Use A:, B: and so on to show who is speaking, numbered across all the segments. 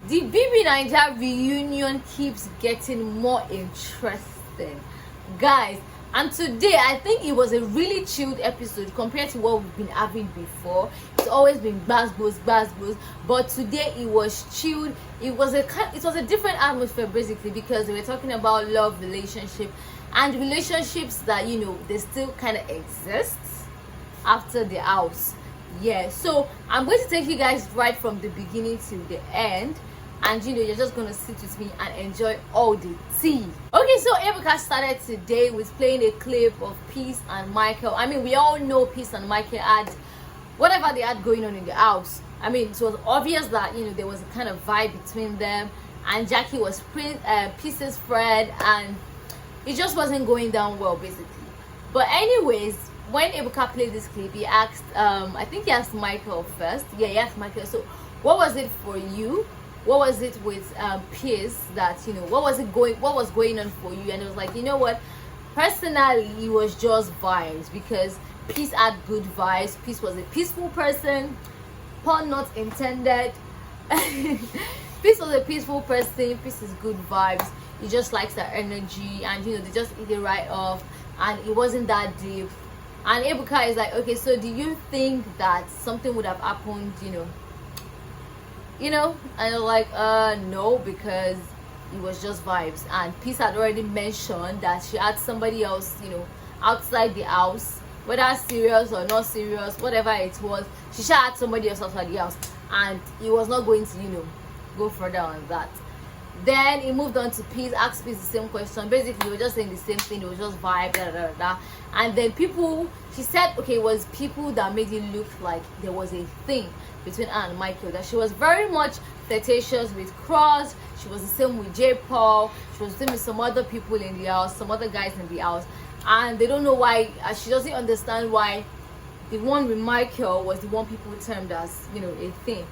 A: The Bbnaija reunion keeps getting more interesting, guys. And today I think it was a really chilled episode compared to what we've been having before. It's always been buzz, but today it was chilled. It was a different atmosphere basically, because we were talking about love, relationship, and relationships that, you know, they still kind of exist after the house. Yeah, so I'm going to take you guys right from the beginning to the end, and you know, you're just gonna sit with me and enjoy all the tea. Okay, so Ebuka started today with playing a clip of Peace and Micheal. I mean, we all know Peace and Micheal had whatever they had going on in the house. I mean, it was obvious that, you know, there was a kind of vibe between them, and Jackie was Peace's friend, and it just wasn't going down well basically. But anyways, when Ebuka played this clip, he asked I think he asked Micheal first. Yeah, he asked Micheal, so what was it for you? What was it with Peace that, you know, what was going on for you? And it was like, you know what, personally it was just vibes, because Peace had good vibes. Peace was a peaceful person, pun not intended. Peace was a peaceful person. Peace is good vibes. He just likes that energy, and you know, they just eat it right off, and it wasn't that deep. And Ebuka is like, okay, so do you think that something would have happened, you know? And they're like, no, because it was just vibes. And Peace had already mentioned that she had somebody else, you know, outside the house, whether serious or not serious, whatever it was, she should had somebody else outside the house, and he was not going to, you know, go further on that. Then he moved on to Peace, asked Peace the same question. Basically, we were just saying the same thing. It was just vibe, and then she said, okay, it was people that made it look like there was a thing between her and Micheal, that she was very much flirtatious with Cross. She was the same with J. Paul. She was the same with some other people in the house, some other guys in the house, and they don't know why. She doesn't understand why the one with Micheal was the one people termed as, you know, a thing.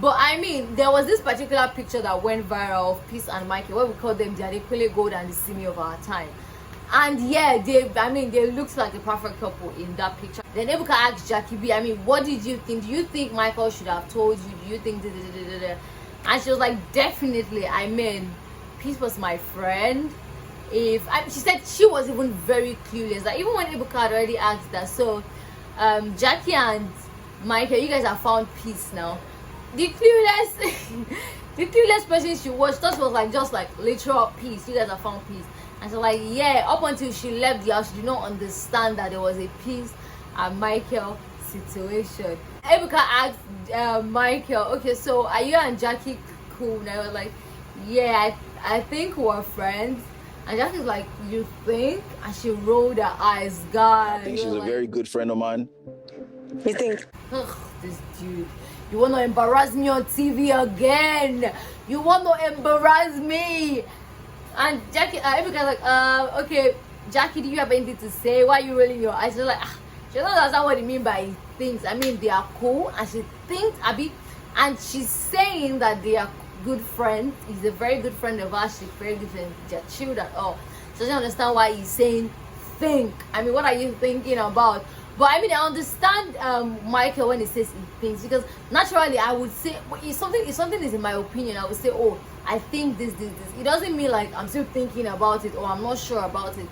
A: But I mean, there was this particular picture that went viral of Peace and Micheal, where we call them the Adequate Gold and the Sammie of our time. And yeah, they looked like a perfect couple in that picture. Then Ebuka asked Jackie B, I mean, what did you think? Do you think Micheal should have told you? Do you think And she was like, definitely. I mean, Peace was my friend. She said she was even very clueless. Like, even when Ebuka had already asked that, so Jackie and Micheal, you guys have found Peace now. The clueless person she was, thought was like just like literal Peace. You guys have found Peace. And so like, yeah, up until she left the house, she did not understand that there was a Peace and Micheal situation. Ebuka asked Micheal, okay, so are you and Jackie cool? And I was like, yeah, I think we're friends. And Jackie's like, you think? And she rolled her eyes, guys.
B: I think she's a very good friend of mine.
C: You think?
A: Ugh, this dude. You want to embarrass me on TV again? You want to embarrass me? And Jackie, Ebuka's like, okay, Jackie, do you have anything to say? Why are you rolling your eyes? She's like, she doesn't understand what it means by things. I mean, they are cool, and she thinks, and she's saying that they are good friends. He's a very good friend of ours. She's very good friend. They're chilled at all. She doesn't understand why he's saying think. I mean, what are you thinking about? But I mean, I understand Micheal when he says he thinks, because naturally I would say, if something is in my opinion, I would say, oh, I think this. It doesn't mean like I'm still thinking about it or I'm not sure about it.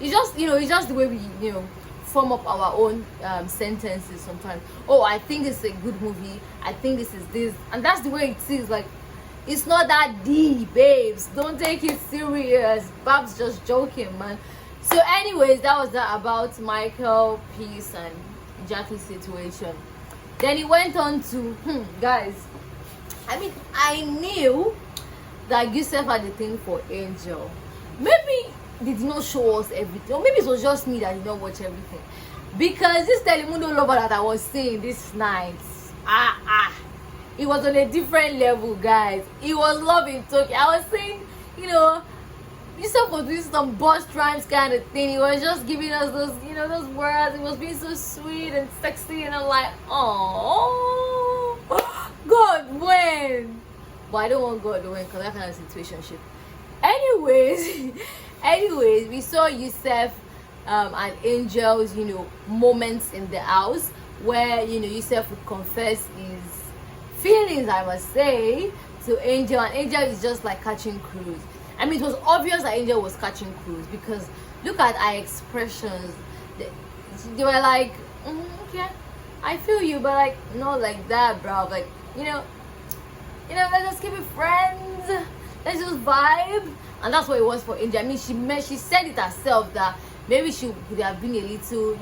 A: It's just, you know, it's just the way we, you know, form up our own sentences sometimes. Oh, I think it's a good movie. I think this is this, and that's the way it is. Like, it's not that deep, babes. Don't take it serious. Bab's just joking, man. So anyways, that was that about Micheal, Peace, and Jackie's situation. Then he went on to, guys, I mean, I knew that Yousef had a thing for Angel. Maybe they did not show us everything, or maybe it was just me that did not watch everything. Because this Telemundo lover that I was seeing this night, it was on a different level, guys. It was love in Tokyo. I was saying, you know, Yousef was doing some boss rhymes kind of thing. He was just giving us those, you know, those words. It was being so sweet and sexy, and I'm like, oh, God, when? But I don't want God to win, because that kind of situationship. Anyways, we saw Yousef and Angel's, you know, moments in the house where, you know, Yousef would confess his feelings, I must say, to Angel, and Angel is just like catching cruise. I mean, it was obvious that Angel was catching cruise because look at our expressions. They were like, okay, I feel you, but like not like that, bro. Like, let's just keep it friends. Let's just vibe. And that's what it was for Angel. I mean, she said it herself that maybe she would have been a little,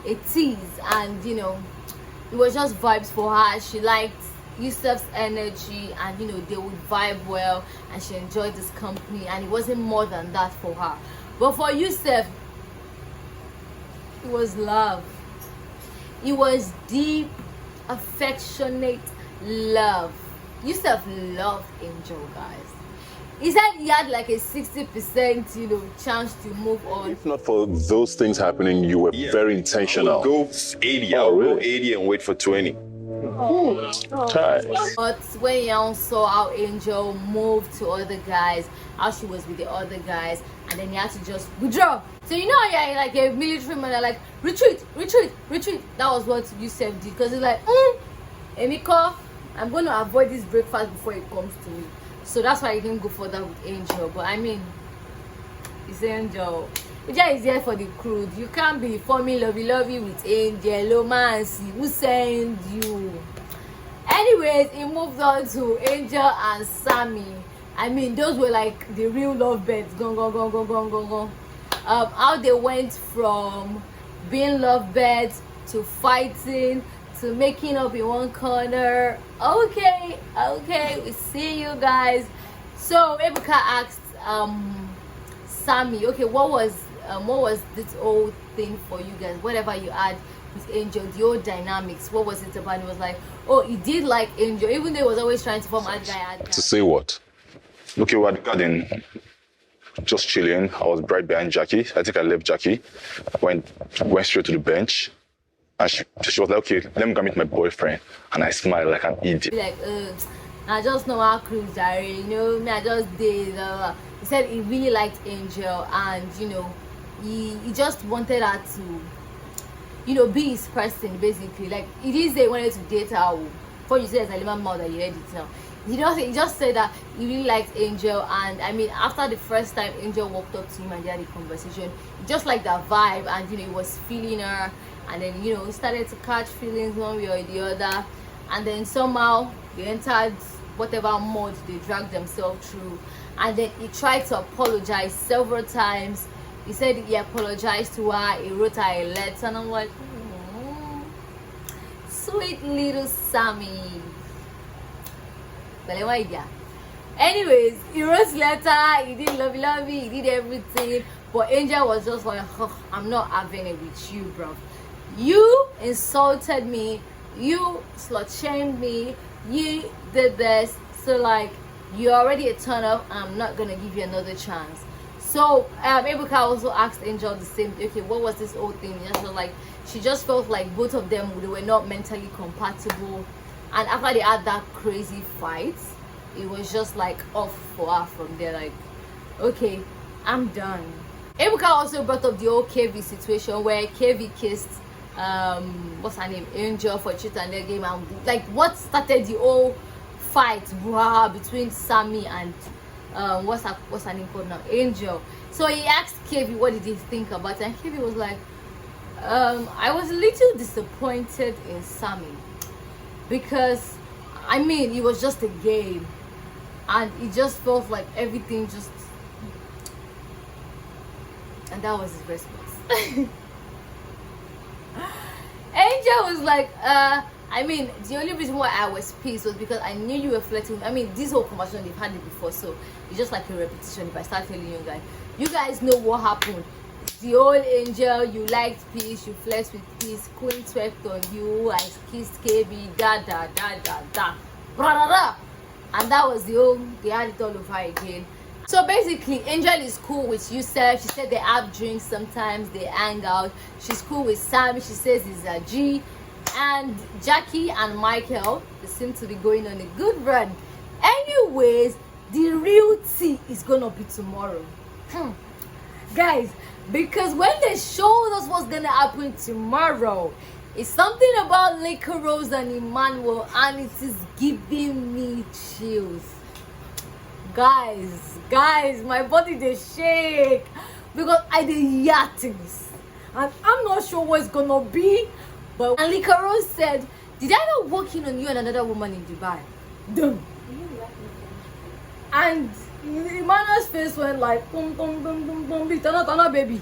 A: a tease, and it was just vibes for her. She liked Yousef's energy, and they would vibe well, and she enjoyed this company, and it wasn't more than that for her. But for Yousef, it was love. It was deep, affectionate love. Yousef loved Angel, guys. He said he had like a 60% chance to move on.
B: If not for those things happening, you were very intentional.
C: Go 80.
B: Oh,
C: I'll
B: really?
C: go 80 and wait for 20.
A: But when Young saw how Angel moved to other guys, how she was with the other guys, and then he had to just withdraw. So you're like a military man, they're like, retreat, retreat, retreat. That was what Yousef did, because he's like, Emiko, I'm going to avoid this breakfast before it comes to me. So that's why he didn't go further with Angel. But I mean, it's Angel. Angel is here for the crude. You can't be forming lovey with Angel. Romance. Who sent you? Anyways, he moved on to Angel and Sammie. I mean, those were like the real lovebirds. Go. How they went from being lovebirds to fighting to making up in one corner. Okay, we see you guys. So Ebuka asked Sammie, okay, what was this whole thing for you guys? Whatever you had with Angel, the old dynamics, what was it about? And he was like, oh, he did like Angel, even though he was always trying to form a guy.
B: To say what?
C: Okay, we're at the garden, just chilling. I was right behind Jackie. I think I left Jackie, went straight to the bench. And she was like, okay, let me go meet my boyfriend. And I smiled like an idiot.
A: Like, I just know how cruise are, me, I just did. He said he really liked Angel, and he just wanted her to, be his person, basically. Like, it is they wanted to date her. Before you say there's a little more that you heard it now. He just said that he really liked Angel, and I mean, after the first time Angel walked up to him and they had a conversation, he just liked that vibe, and he was feeling her. And then he started to catch feelings one way or the other, and then somehow they entered whatever mode they dragged themselves through, and then he tried to apologize several times. He said he apologized to her, he wrote her a letter, and I'm like, sweet little Sammie. Anyways, he wrote letter, he did lovey, he did everything, but Angel was just like, I'm not having it with you, bro. You insulted me, you slut-shamed me, you did this, so like, you're already a turn-up, I'm not gonna give you another chance. So Ebuka also asked Angel the same thing. Okay, what was this whole thing? She just felt like both of them, they were not mentally compatible, and after they had that crazy fight, it was just like off for her from there. Like, okay, I'm done. Ebuka also brought up the whole KV situation where KV kissed what's her name, Angel, for truth and their game, and like what started the whole fight between Sammie and what's her name called now, Angel. So he asked KV what did he think about it, and KV was like, I was a little disappointed in Sammie, because I mean, it was just a game, and it just felt like everything just, and that was his response. Angel was like, I mean, the only reason why I was pissed was because I knew you were flirting. I mean, this whole conversation, they've had it before, so it's just like a repetition. If I start telling you guys know what happened. The old Angel, you liked peace, you flirted with peace, Queen swept on you, I kissed KB, da da da da da, blah, blah, blah. And that was the whole, they had it all over again. So basically, Angel is cool with Yousef. She said they have drinks sometimes, they hang out. She's cool with Sammie. She says he's a G. And Jackie and Micheal, they seem to be going on a good run. Anyways, the real tea is gonna be tomorrow. Guys, because when they showed us what's gonna happen tomorrow, It's something about Liquor Rose and Emmanuel, and it is giving me chills. Guys, my body they shake because I did hear things, and I'm not sure what it's gonna be. But and Liquor Rose said, "Did I not walk in on you and another woman in Dubai?" Done. And Emmanuel's face went like, boom, boom, boom, boom, boom, tana, baby.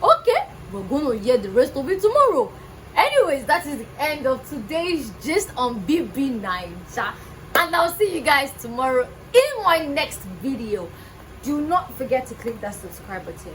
A: Okay, we're gonna hear the rest of it tomorrow. Anyways, that is the end of today's gist on Bbnaija, and I'll see you guys tomorrow in my next video. Do not forget to click that subscribe button.